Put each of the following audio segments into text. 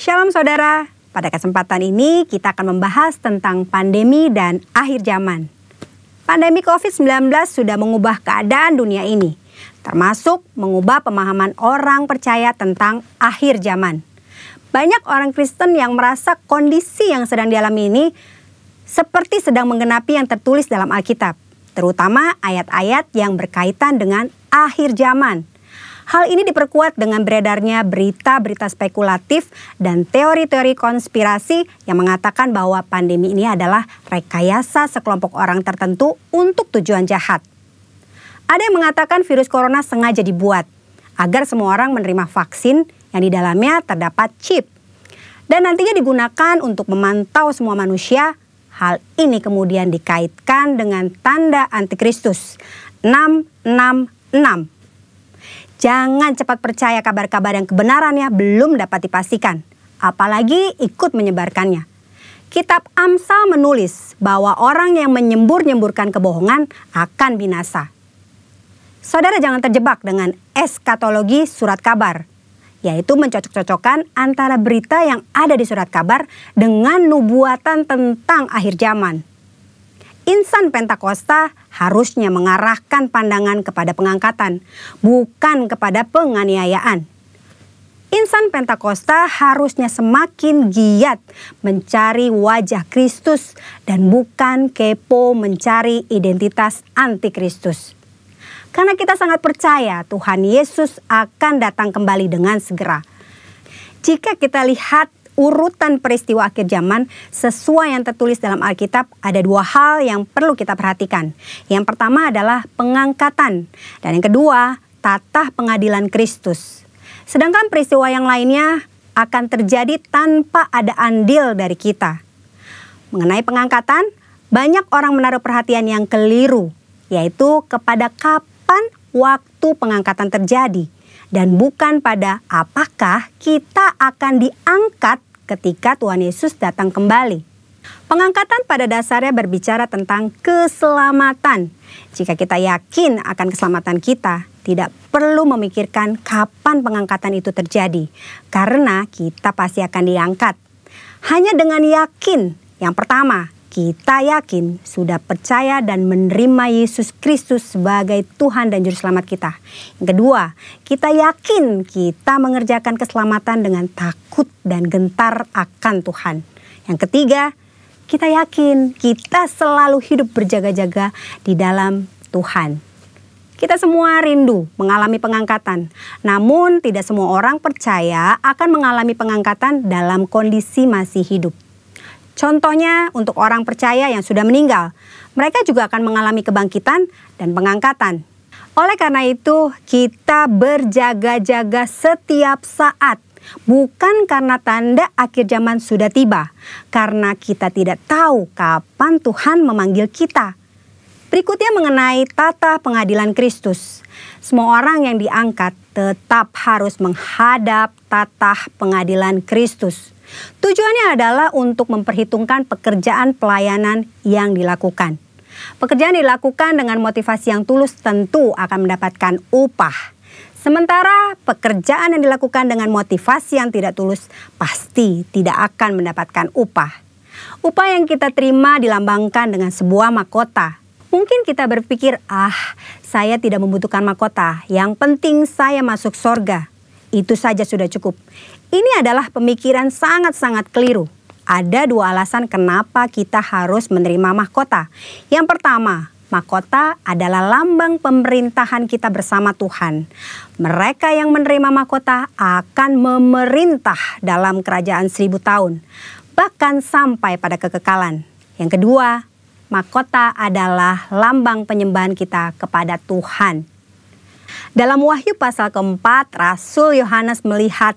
Shalom saudara, pada kesempatan ini kita akan membahas tentang pandemi dan akhir zaman. Pandemi COVID-19 sudah mengubah keadaan dunia ini, termasuk mengubah pemahaman orang percaya tentang akhir zaman. Banyak orang Kristen yang merasa kondisi yang sedang dialami ini seperti sedang menggenapi yang tertulis dalam Alkitab, terutama ayat-ayat yang berkaitan dengan akhir zaman. Hal ini diperkuat dengan beredarnya berita-berita spekulatif dan teori-teori konspirasi yang mengatakan bahwa pandemi ini adalah rekayasa sekelompok orang tertentu untuk tujuan jahat. Ada yang mengatakan virus corona sengaja dibuat agar semua orang menerima vaksin yang di dalamnya terdapat chip dan nantinya digunakan untuk memantau semua manusia. Hal ini kemudian dikaitkan dengan tanda antikristus 666. Jangan cepat percaya kabar-kabar yang kebenarannya belum dapat dipastikan, apalagi ikut menyebarkannya. Kitab Amsal menulis bahwa orang yang menyembur-nyemburkan kebohongan akan binasa. Saudara jangan terjebak dengan eskatologi surat kabar, yaitu mencocok-cocokkan antara berita yang ada di surat kabar dengan nubuatan tentang akhir zaman. Insan Pentakosta harusnya mengarahkan pandangan kepada pengangkatan, bukan kepada penganiayaan. Insan Pentakosta harusnya semakin giat mencari wajah Kristus dan bukan kepo mencari identitas antikristus. Karena kita sangat percaya Tuhan Yesus akan datang kembali dengan segera. Jika kita lihat urutan peristiwa akhir zaman sesuai yang tertulis dalam Alkitab, ada dua hal yang perlu kita perhatikan. Yang pertama adalah pengangkatan dan yang kedua tatah pengadilan Kristus. Sedangkan peristiwa yang lainnya akan terjadi tanpa ada andil dari kita. Mengenai pengangkatan, banyak orang menaruh perhatian yang keliru, yaitu kepada kapan waktu pengangkatan terjadi dan bukan pada apakah kita akan diangkat ketika Tuhan Yesus datang kembali. Pengangkatan pada dasarnya berbicara tentang keselamatan. Jika kita yakin akan keselamatan kita, tidak perlu memikirkan kapan pengangkatan itu terjadi, karena kita pasti akan diangkat. Hanya dengan yakin, yang pertama, kita yakin sudah percaya dan menerima Yesus Kristus sebagai Tuhan dan Juru Selamat kita. Yang kedua, kita yakin kita mengerjakan keselamatan dengan takut dan gentar akan Tuhan. Yang ketiga, kita yakin kita selalu hidup berjaga-jaga di dalam Tuhan. Kita semua rindu mengalami pengangkatan, namun tidak semua orang percaya akan mengalami pengangkatan dalam kondisi masih hidup. Contohnya untuk orang percaya yang sudah meninggal, mereka juga akan mengalami kebangkitan dan pengangkatan. Oleh karena itu, kita berjaga-jaga setiap saat, bukan karena tanda akhir zaman sudah tiba, karena kita tidak tahu kapan Tuhan memanggil kita. Berikutnya mengenai tata pengadilan Kristus. Semua orang yang diangkat tetap harus menghadap tata pengadilan Kristus. Tujuannya adalah untuk memperhitungkan pekerjaan pelayanan yang dilakukan. Pekerjaan dilakukan dengan motivasi yang tulus tentu akan mendapatkan upah. Sementara pekerjaan yang dilakukan dengan motivasi yang tidak tulus pasti tidak akan mendapatkan upah. Upah yang kita terima dilambangkan dengan sebuah mahkota. Mungkin kita berpikir, saya tidak membutuhkan mahkota, yang penting saya masuk sorga. Itu saja sudah cukup. Ini adalah pemikiran sangat-sangat keliru. Ada dua alasan kenapa kita harus menerima mahkota. Yang pertama, mahkota adalah lambang pemerintahan kita bersama Tuhan. Mereka yang menerima mahkota akan memerintah dalam kerajaan 1000 tahun, bahkan sampai pada kekekalan. Yang kedua, mahkota adalah lambang penyembahan kita kepada Tuhan. Dalam Wahyu pasal keempat, Rasul Yohanes melihat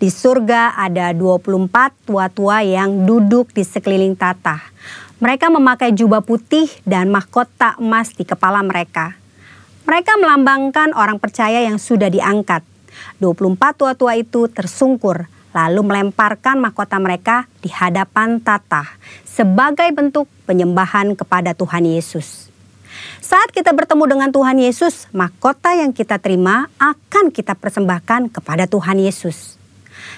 di surga ada 24 tua-tua yang duduk di sekeliling tahta. Mereka memakai jubah putih dan mahkota emas di kepala mereka. Mereka melambangkan orang percaya yang sudah diangkat. 24 tua-tua itu tersungkur, lalu melemparkan mahkota mereka di hadapan tahta sebagai bentuk penyembahan kepada Tuhan Yesus. Saat kita bertemu dengan Tuhan Yesus, mahkota yang kita terima akan kita persembahkan kepada Tuhan Yesus.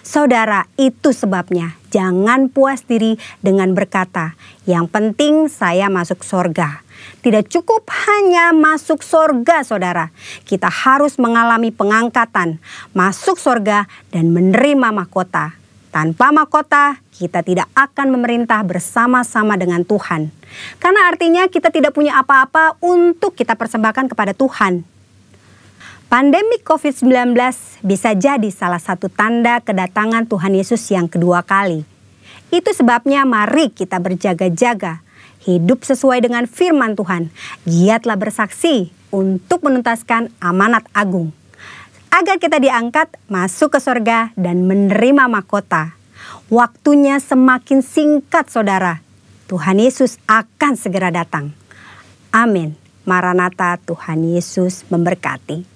Saudara, itu sebabnya jangan puas diri dengan berkata, yang penting saya masuk surga. Tidak cukup hanya masuk surga, saudara. Kita harus mengalami pengangkatan, masuk surga, dan menerima mahkota. Tanpa mahkota, kita tidak akan memerintah bersama-sama dengan Tuhan. Karena artinya kita tidak punya apa-apa untuk kita persembahkan kepada Tuhan. Pandemi COVID-19 bisa jadi salah satu tanda kedatangan Tuhan Yesus yang kedua kali. Itu sebabnya mari kita berjaga-jaga, hidup sesuai dengan firman Tuhan, giatlah bersaksi untuk menuntaskan amanat agung, agar kita diangkat masuk ke surga dan menerima mahkota. Waktunya semakin singkat, saudara. Tuhan Yesus akan segera datang. Amin. Maranatha, Tuhan Yesus memberkati.